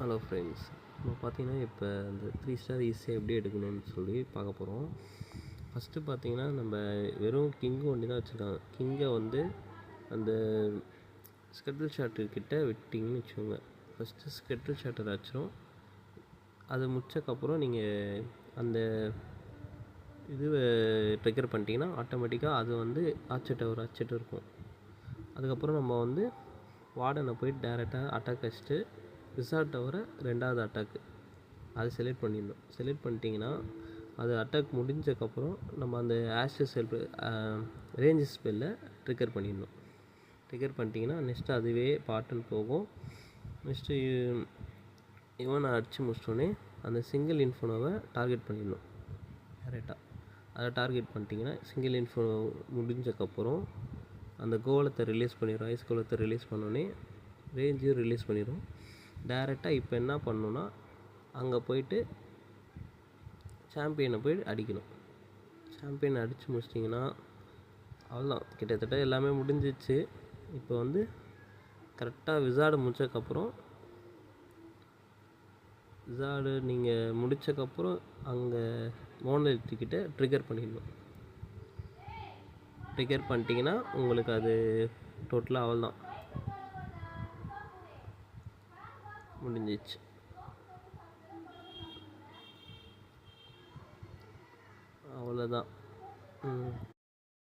Hello friends, நம்ம பார்த்தீங்கன்னா இப்போ அந்த 3 ஸ்டார் ஈஸியாக எப்படி எடுக்கணும்னு சொல்லி பார்க்க போகிறோம். ஃபஸ்ட்டு பார்த்தீங்கன்னா நம்ம வெறும் கிங்கு ஒண்டி தான் வச்சுருக்காங்க. கிங்கை வந்து அந்த ஸ்கெட்டில் ஷாட்டுக்கிட்ட விட்டிங்கன்னு வச்சுக்கோங்க. ஃபஸ்ட்டு ஸ்கெட்டில் ஷாட்டர் அடிச்சிடும். அது முடிச்சக்கப்புறம் நீங்கள் அந்த இதுவை ட்ரிகர் பண்ணிட்டீங்கன்னா ஆட்டோமேட்டிக்காக அது வந்து ஆச்சிட்டு இருக்கும். அதுக்கப்புறம் நம்ம வந்து வார்டனை போய்ட்டு டேரெக்டாக அட்டாக் வச்சுட்டு விசார்ட் தவிர 2வது அட்டாக்கு அதை செலக்ட் பண்ணிடணும். செலக்ட் பண்ணிட்டீங்கன்னா அது அட்டாக் முடிஞ்சக்கப்புறம் நம்ம அந்த ஆஷஸ் ரேஞ்சு ஸ்பெல்லை ட்ரிகர் பண்ணிடணும். ட்ரிகர் பண்ணிட்டீங்கன்னா நெக்ஸ்ட்டு அதுவே பாட்டுன்னு போகும். நெக்ஸ்ட்டு இவனை அடித்து முடிச்சோடனே அந்த சிங்கிள் இன்ஃபோனோவை டார்கெட் பண்ணிடணும் டேரெக்டாக. அதை டார்கெட் பண்ணிட்டீங்கன்னா சிங்கிள் இன்ஃபோ முடிஞ்சக்கப்புறம் அந்த கோலத்தை ரிலீஸ் பண்ணிடும். ஐஸ் கோலத்தை ரிலீஸ் பண்ணோடனே ரேஞ்சையும் ரிலீஸ் பண்ணிடும். டேரெக்டாக இப்போ என்ன பண்ணணுன்னா அங்கே போய்ட்டு சாம்பியனை போய் அடிக்கணும். சாம்பியனை அடித்து முடிச்சிட்டிங்கன்னா அவ்வளோதான், கிட்டத்தட்ட எல்லாமே முடிஞ்சிச்சு. இப்போ வந்து கரெக்டாக விசார்டு முடிச்சக்கப்புறம் விசார்டு நீங்கள் முடித்தக்கப்புறம் அங்கே மோனலித்திக்கிட்ட ட்ரிகர் பண்ணிடணும். ட்ரிகர் பண்ணிட்டீங்கன்னா உங்களுக்கு அது டோட்டலாக அவ்வளோதான் முடிஞ்சிச்சு.